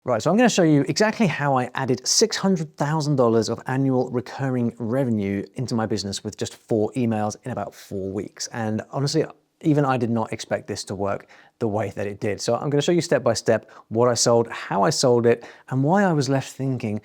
Right, so I'm going to show you exactly how I added $600,000 of annual recurring revenue into my business with just 4 emails in about 4 weeks. And honestly, even I did not expect this to work the way that it did. So I'm going to show you step by step what I sold, how I sold it, and why I was left thinking,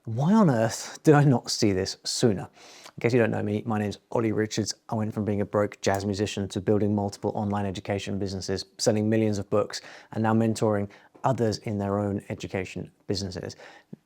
why on earth did I not see this sooner? In case you don't know me, my name's Olly Richards. I went from being a broke jazz musician to building multiple online education businesses, selling millions of books, and now mentoring others in their own education businesses.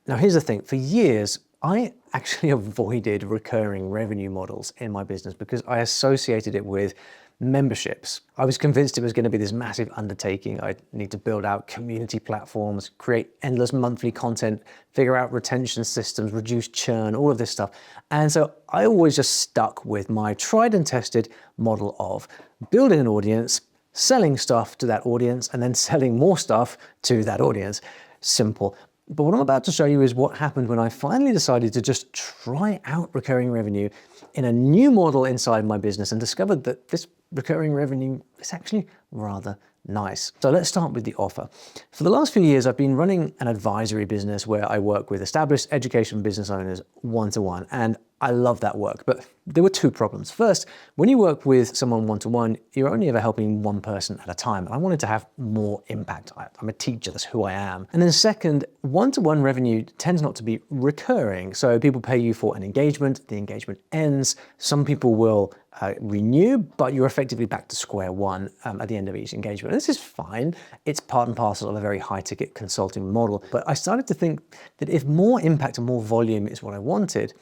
Now, here's the thing. For years, I actually avoided recurring revenue models in my business because I associated it with memberships. I was convinced it was going to be this massive undertaking. I'd need to build out community platforms, create endless monthly content, figure out retention systems, reduce churn, all of this stuff. And so I always just stuck with my tried and tested model of building an audience, selling stuff to that audience, and then selling more stuff to that audience. Simple. But what I'm about to show you is what happened when I finally decided to just try out recurring revenue in a new model inside my business and discovered that this recurring revenue is actually rather nice. So let's start with the offer. For the last few years, I've been running an advisory business where I work with established education business owners one-to-one, and I love that work, but there were 2 problems. First, when you work with someone one-to-one, you're only ever helping one person at a time. And I wanted to have more impact. I'm a teacher, that's who I am. And then second, one-to-one revenue tends not to be recurring. So people pay you for an engagement, the engagement ends. Some people will renew, but you're effectively back to square one at the end of each engagement. This is fine. It's part and parcel of a very high-ticket consulting model. But I started to think that if more impact and more volume is what I wanted,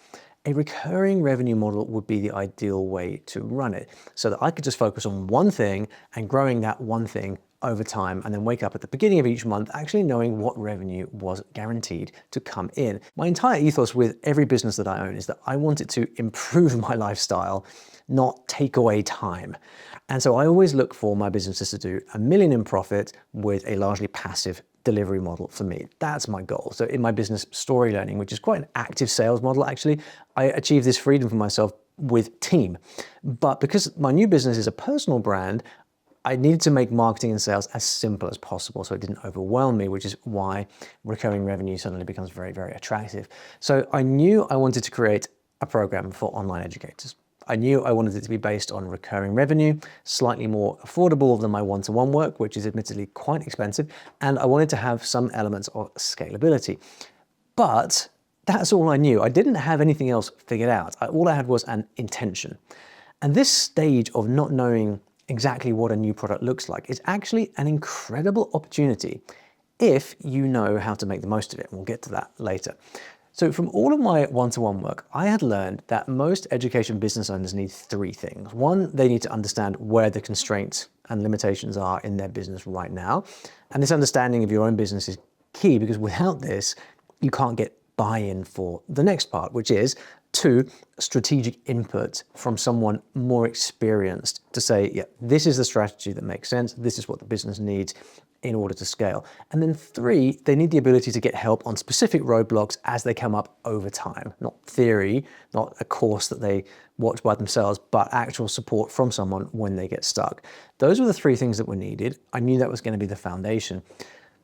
a recurring revenue model would be the ideal way to run it so that I could just focus on one thing and growing that one thing over time, and then wake up at the beginning of each month actually knowing what revenue was guaranteed to come in. My entire ethos with every business that I own is that I want it to improve my lifestyle, not take away time. And so I always look for my businesses to do $1 million in profit with a largely passive delivery model for me. That's my goal. So in my business Story Learning, which is quite an active sales model actually, I achieve this freedom for myself with team. But because my new business is a personal brand, I needed to make marketing and sales as simple as possible so it didn't overwhelm me, which is why recurring revenue suddenly becomes very, very attractive. So I knew I wanted to create a program for online educators. I knew I wanted it to be based on recurring revenue, slightly more affordable than my one-to-one work, which is admittedly quite expensive, and I wanted to have some elements of scalability. But that's all I knew. I didn't have anything else figured out. All I had was an intention. And this stage of not knowing exactly what a new product looks like is actually an incredible opportunity if you know how to make the most of it. We'll get to that later. So from all of my one-to-one work, I had learned that most education business owners need 3 things. 1, they need to understand where the constraints and limitations are in their business right now. And this understanding of your own business is key because without this, you can't get buy-in for the next part, which is 2, strategic input from someone more experienced to say, yeah, this is the strategy that makes sense. This is what the business needs in order to scale. And then 3, they need the ability to get help on specific roadblocks as they come up over time. Not theory, not a course that they watch by themselves, but actual support from someone when they get stuck. Those were the 3 things that were needed. I knew that was going to be the foundation.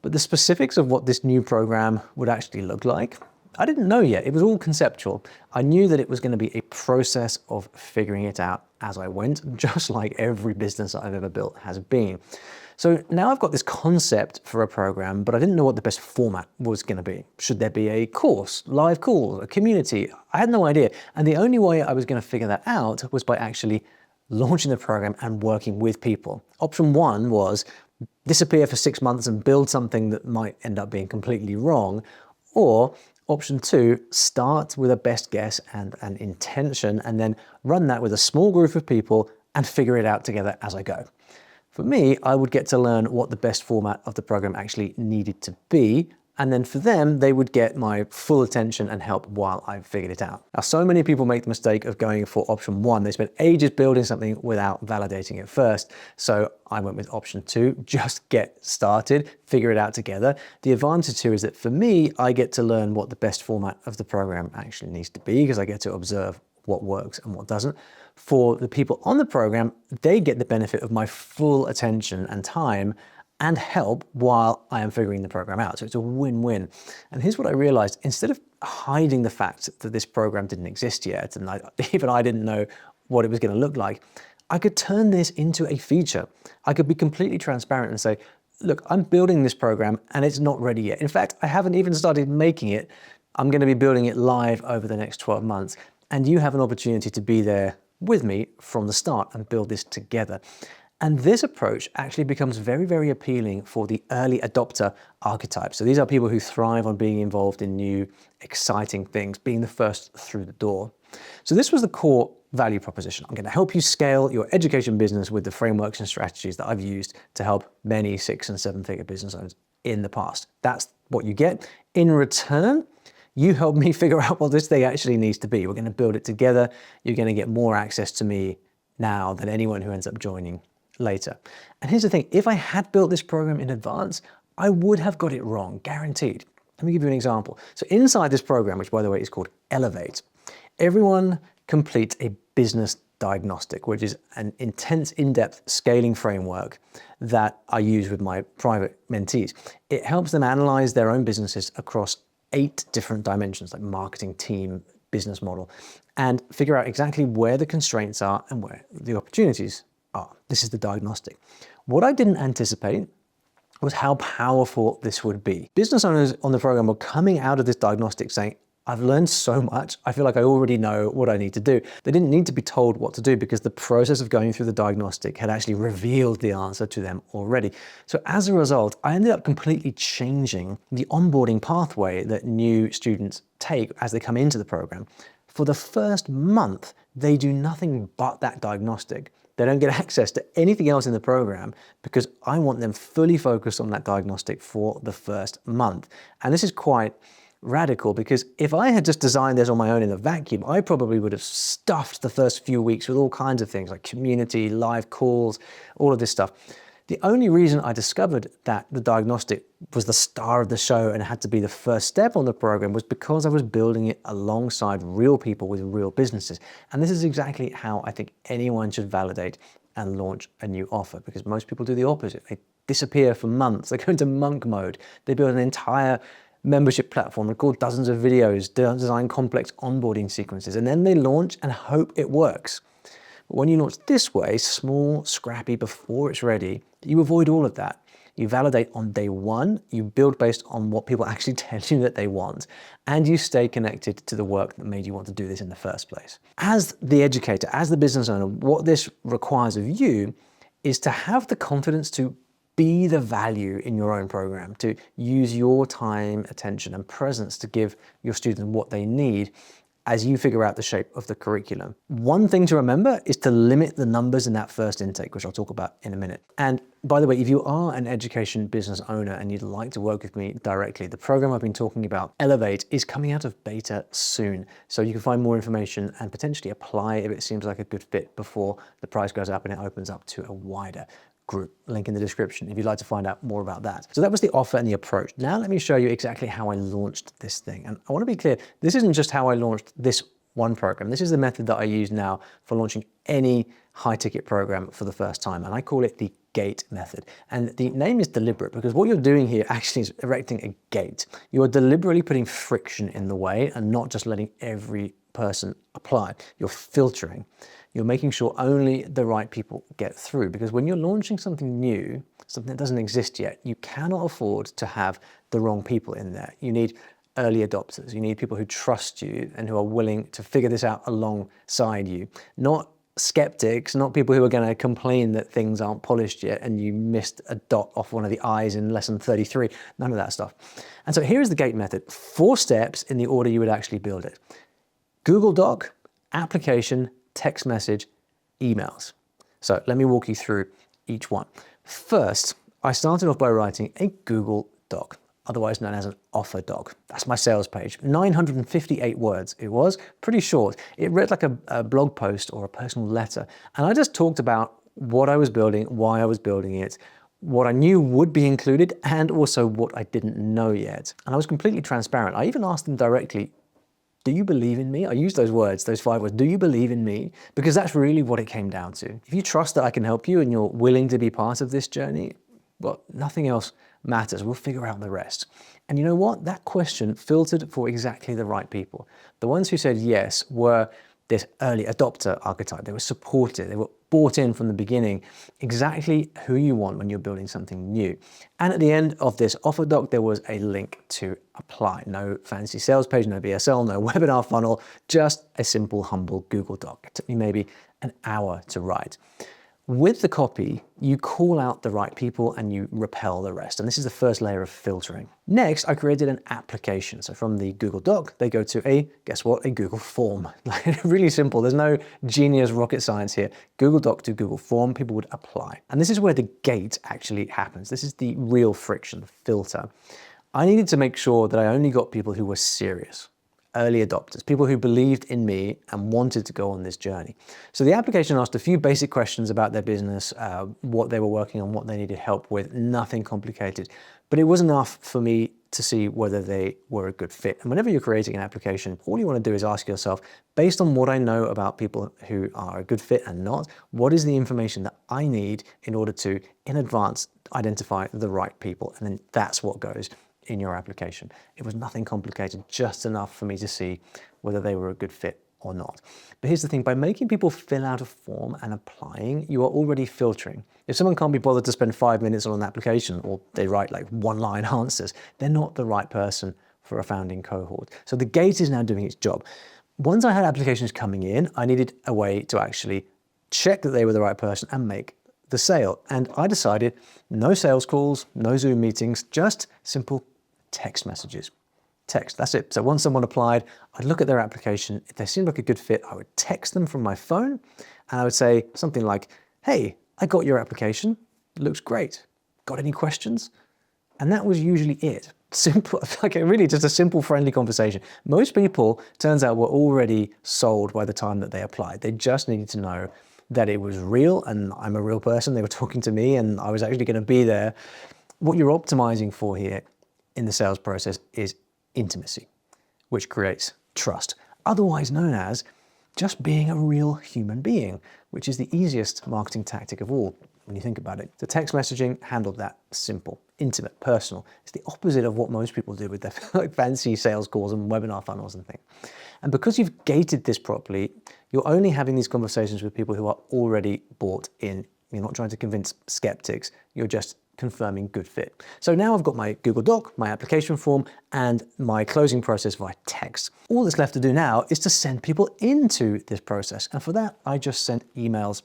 But the specifics of what this new program would actually look like, I didn't know yet. It was all conceptual. I knew that it was going to be a process of figuring it out as I went, just like every business I've ever built has been. So now I've got this concept for a program, but I didn't know what the best format was going to be. Should there be a course, live call, a community? I had no idea. And the only way I was going to figure that out was by actually launching the program and working with people. Option 1 was disappear for 6 months and build something that might end up being completely wrong. Or option 2, start with a best guess and an intention, and then run that with a small group of people and figure it out together as I go. For me, I would get to learn what the best format of the program actually needed to be, and then for them, they would get my full attention and help while I figured it out. Now, so many people make the mistake of going for option 1. They spend ages building something without validating it first. So I went with option 2, just get started, figure it out together. The advantage here is that for me, I get to learn what the best format of the program actually needs to be because I get to observe what works and what doesn't. For the people on the program, they get the benefit of my full attention and time and help while I am figuring the program out. So it's a win-win. And here's what I realized. Instead of hiding the fact that this program didn't exist yet, and even I didn't know what it was going to look like, I could turn this into a feature. I could be completely transparent and say, look, I'm building this program and it's not ready yet. In fact, I haven't even started making it. I'm going to be building it live over the next 12 months. And you have an opportunity to be there with me from the start and build this together. And this approach actually becomes very, very appealing for the early adopter archetype. So these are people who thrive on being involved in new, exciting things, being the first through the door. So this was the core value proposition. I'm going to help you scale your education business with the frameworks and strategies that I've used to help many 6- and 7-figure business owners in the past. That's what you get. In return, you help me figure out what this thing actually needs to be. We're going to build it together. You're going to get more access to me now than anyone who ends up joining later. And here's the thing, if I had built this program in advance, I would have got it wrong, guaranteed. Let me give you an example. So inside this program, which by the way is called Elevate, everyone completes a business diagnostic, which is an intense, in-depth scaling framework that I use with my private mentees. It helps them analyze their own businesses across 8 different dimensions, like marketing, team, business model, and figure out exactly where the constraints are and where the opportunities are. This is the diagnostic. What I didn't anticipate was how powerful this would be. Business owners on the program were coming out of this diagnostic saying, I've learned so much. I feel like I already know what I need to do. They didn't need to be told what to do because the process of going through the diagnostic had actually revealed the answer to them already. So as a result, I ended up completely changing the onboarding pathway that new students take as they come into the program. For the first month, they do nothing but that diagnostic. They don't get access to anything else in the program because I want them fully focused on that diagnostic for the first month. And this is quite radical because if I had just designed this on my own in a vacuum, I probably would have stuffed the first few weeks with all kinds of things like community, live calls, all of this stuff. The only reason I discovered that the diagnostic was the star of the show and had to be the first step on the program was because I was building it alongside real people with real businesses. And this is exactly how I think anyone should validate and launch a new offer, because most people do the opposite. They disappear for months. They go into monk mode. They build an entire membership platform, record dozens of videos, design complex onboarding sequences, and then they launch and hope it works. But when you launch this way, small, scrappy, before it's ready, you avoid all of that. You validate on day one, you build based on what people actually tell you that they want, and you stay connected to the work that made you want to do this in the first place. As the educator, as the business owner, what this requires of you is to have the confidence to be the value in your own program, to use your time, attention, and presence to give your students what they need as you figure out the shape of the curriculum. One thing to remember is to limit the numbers in that first intake, which I'll talk about in a minute. And by the way, if you are an education business owner and you'd like to work with me directly, the program I've been talking about, Elevate, is coming out of beta soon. So you can find more information and potentially apply if it seems like a good fit before the price goes up and it opens up to a wider group. Link in the description if you'd like to find out more about that. So that was the offer and the approach. Now let me show you exactly how I launched this thing. And I want to be clear, this isn't just how I launched this one program. This is the method that I use now for launching any high ticket program for the first time. And I call it the gate method. And the name is deliberate because what you're doing here actually is erecting a gate. You are deliberately putting friction in the way and not just letting every person apply. You're filtering. You're making sure only the right people get through, because when you're launching something new, something that doesn't exist yet, you cannot afford to have the wrong people in there. You need early adopters. You need people who trust you and who are willing to figure this out alongside you, not skeptics, not people who are going to complain that things aren't polished yet and you missed a dot off one of the I's in lesson 33, none of that stuff. And so here is the gate method, 4 steps in the order you would actually build it. Google Doc, application, text message, emails. So let me walk you through each one. First, I started off by writing a Google Doc, otherwise known as an offer doc. That's my sales page. 958 words it was, pretty short. It read like a blog post or a personal letter. And I just talked about what I was building, why I was building it, what I knew would be included, and also what I didn't know yet. And I was completely transparent. I even asked them directly, do you believe in me? I used those words, those 5 words. Do you believe in me? Because that's really what it came down to. If you trust that I can help you and you're willing to be part of this journey, well, nothing else matters. We'll figure out the rest. And you know what? That question filtered for exactly the right people. The ones who said yes were this early adopter archetype. They were supported. They were bought in from the beginning, exactly who you want when you're building something new. And at the end of this offer doc, there was a link to apply. No fancy sales page, no BSL, no webinar funnel, just a simple, humble Google Doc. It took me maybe an hour to write. With the copy, you call out the right people and you repel the rest. And this is the first layer of filtering. Next, I created an application. So from the Google Doc, they go to guess what? A Google form. Really simple. There's no genius rocket science here. Google Doc to Google form, people would apply. And this is where the gate actually happens. This is the real friction, the filter. I needed to make sure that I only got people who were serious. Early adopters, people who believed in me and wanted to go on this journey. So the application asked a few basic questions about their business, what they were working on, what they needed help with, nothing complicated. But it was enough for me to see whether they were a good fit. And whenever you're creating an application, all you want to do is ask yourself, based on what I know about people who are a good fit and not, what is the information that I need in order to, in advance, identify the right people? And then that's what goes in your application. It was nothing complicated, just enough for me to see whether they were a good fit or not. But here's the thing, by making people fill out a form and applying, you are already filtering. If someone can't be bothered to spend 5 minutes on an application, or they write like one-line answers, they're not the right person for a founding cohort. So the gate is now doing its job. Once I had applications coming in, I needed a way to actually check that they were the right person and make the sale. And I decided no sales calls, no Zoom meetings, just simple text messages. Text, that's it. So once someone applied, I'd look at their application. If they seemed like a good fit, I would text them from my phone and I would say something like, hey, I got your application. Looks great. Got any questions? And that was usually it. Simple, like really just a simple, friendly conversation. Most people, turns out, were already sold by the time that they applied. They just needed to know that it was real and I'm a real person. They were talking to me and I was actually going to be there. What you're optimizing for here in the sales process is intimacy, which creates trust, otherwise known as just being a real human being, which is the easiest marketing tactic of all when you think about it. The text messaging handled that simple, intimate, personal. It's the opposite of what most people do with their like fancy sales calls and webinar funnels and things. And because you've gated this properly, you're only having these conversations with people who are already bought in. You're not trying to convince skeptics, you're just confirming good fit. So now I've got my Google Doc, my application form, and my closing process via text. All that's left to do now is to send people into this process. And for that, I just sent emails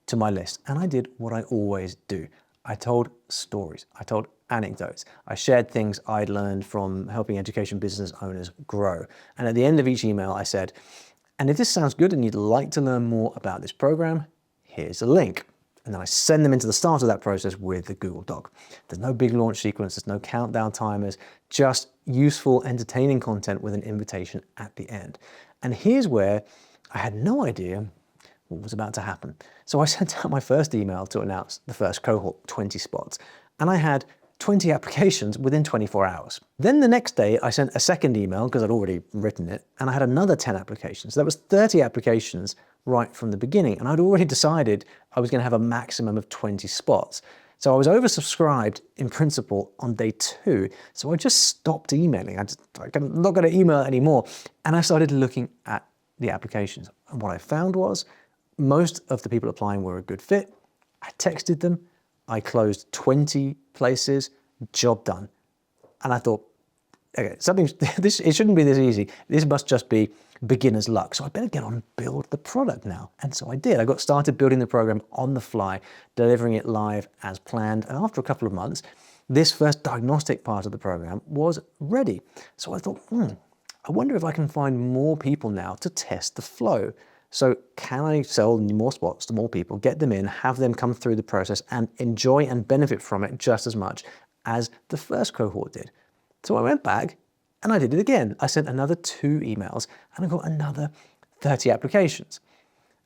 to my list. And I did what I always do. I told stories. I told anecdotes. I shared things I'd learned from helping education business owners grow. And at the end of each email, I said, and if this sounds good and you'd like to learn more about this program, here's a link. And then I send them into the start of that process with the Google Doc. There's no big launch sequence, there's no countdown timers, just useful, entertaining content with an invitation at the end. And here's where I had no idea what was about to happen. So I sent out my first email to announce the first cohort, 20 spots. And I had 20 applications within 24 hours. Then the next day, I sent a second email because I'd already written it, and I had another 10 applications. So that was 30 applications right from the beginning. And I'd already decided I was going to have a maximum of 20 spots. So I was oversubscribed in principle on day 2. So I just stopped emailing. I'm not going to email anymore. And I started looking at the applications. And what I found was most of the people applying were a good fit. I texted them. I closed 20 places, job done. And I thought, okay, it shouldn't be this easy. This must just be beginner's luck. So I better get on and build the product now. And so I did. I got started building the program on the fly, delivering it live as planned. And after a couple of months, this first diagnostic part of the program was ready. So I thought, I wonder if I can find more people now to test the flow. So can I sell more spots to more people, get them in, have them come through the process and enjoy and benefit from it just as much as the first cohort did? So I went back and I did it again. I sent another 2 emails and I got another 30 applications.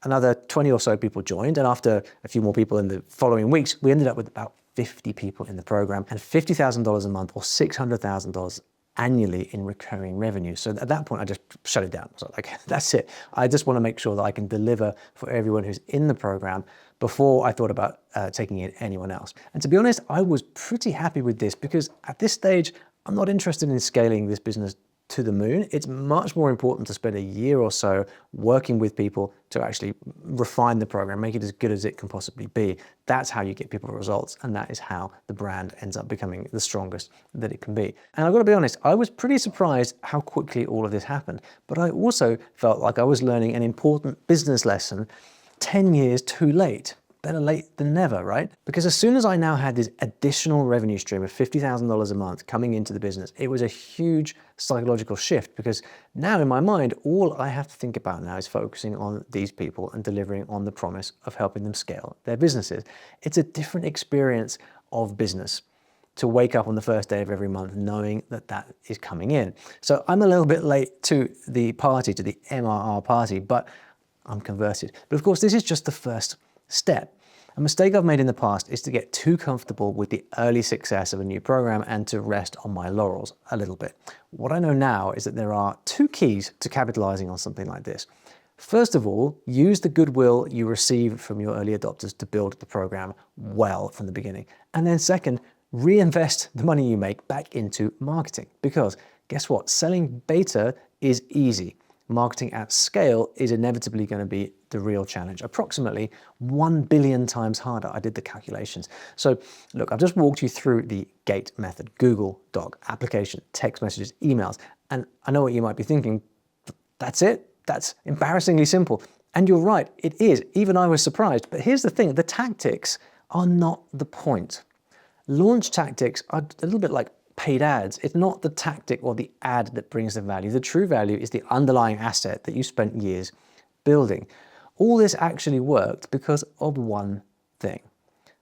Another 20 or so people joined, and after a few more people in the following weeks, we ended up with about 50 people in the program and $50,000 a month or $600,000 annually in recurring revenue. So at that point, I just shut it down. So like, that's it. I just want to make sure that I can deliver for everyone who's in the program before I thought about taking in anyone else. And to be honest, I was pretty happy with this because at this stage, I'm not interested in scaling this business to the moon. It's much more important to spend a year or so working with people to actually refine the program, make it as good as it can possibly be. That's how you get people results, and that is how the brand ends up becoming the strongest that it can be. And I've got to be honest, I was pretty surprised how quickly all of this happened, but I also felt like I was learning an important business lesson 10 years too late. Better late than never, right? Because as soon as I now had this additional revenue stream of $50,000 a month coming into the business, it was a huge psychological shift because now in my mind, all I have to think about now is focusing on these people and delivering on the promise of helping them scale their businesses. It's a different experience of business to wake up on the first day of every month knowing that that is coming in. So I'm a little bit late to the party, to the MRR party, but I'm converted. But of course, this is just the first step. A mistake I've made in the past is to get too comfortable with the early success of a new program and to rest on my laurels a little bit. What I know now is that there are two keys to capitalizing on something like this. First of all, use the goodwill you receive from your early adopters to build the program well from the beginning. And then second, reinvest the money you make back into marketing. Because guess what? Selling beta is easy. Marketing at scale is inevitably going to be the real challenge. Approximately 1 billion times harder. I did the calculations. So look, I've just walked you through the GATE method: Google Doc, application, text messages, emails. And I know what you might be thinking, that's it? That's embarrassingly simple. And you're right, it is. Even I was surprised. But here's the thing, the tactics are not the point. Launch tactics are a little bit like paid ads. It's not the tactic or the ad that brings the value. The true value is the underlying asset that you spent years building. All this actually worked because of one thing.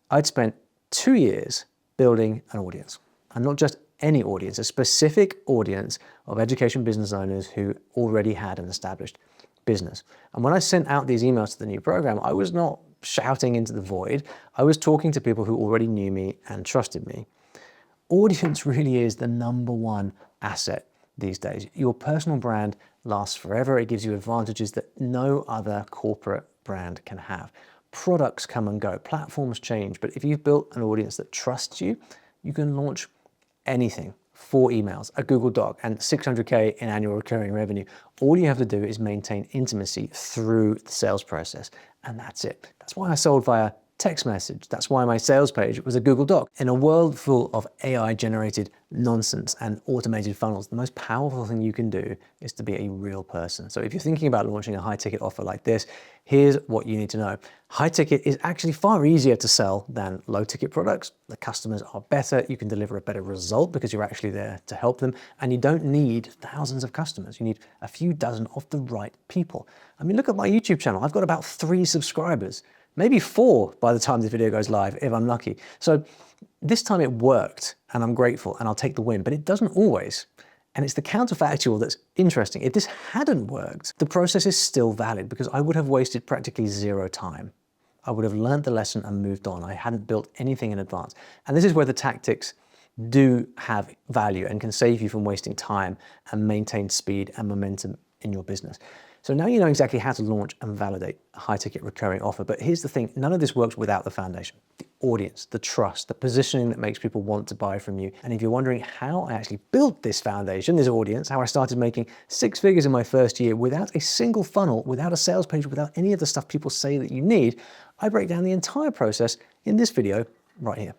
I'd spent 2 years building an audience, and not just any audience, a specific audience of education business owners who already had an established business. And when I sent out these emails to the new program, I was not shouting into the void. I was talking to people who already knew me and trusted me. Audience really is the #1 asset these days. Your personal brand lasts forever. It gives you advantages that no other corporate brand can have. Products come and go, platforms change, but if you've built an audience that trusts you, you can launch anything. 4 emails, a Google Doc, and 600K in annual recurring revenue. All you have to do is maintain intimacy through the sales process, and that's it. That's why I sold via text message. That's why my sales page was a Google Doc. In a world full of AI-generated nonsense and automated funnels, the most powerful thing you can do is to be a real person. So if you're thinking about launching a high-ticket offer like this, here's what you need to know. High-ticket is actually far easier to sell than low-ticket products. The customers are better. You can deliver a better result because you're actually there to help them. And you don't need thousands of customers. You need a few dozen of the right people. I mean, look at my YouTube channel. I've got about 3 subscribers. Maybe 4 by the time this video goes live, if I'm lucky. So this time it worked, and I'm grateful, and I'll take the win, but it doesn't always. And it's the counterfactual that's interesting. If this hadn't worked, the process is still valid because I would have wasted practically 0 time. I would have learned the lesson and moved on. I hadn't built anything in advance. And this is where the tactics do have value and can save you from wasting time and maintain speed and momentum in your business. So now you know exactly how to launch and validate a high-ticket recurring offer. But here's the thing, none of this works without the foundation. The audience, the trust, the positioning that makes people want to buy from you. And if you're wondering how I actually built this foundation, this audience, how I started making 6 figures in my first year without a single funnel, without a sales page, without any of the stuff people say that you need, I break down the entire process in this video right here.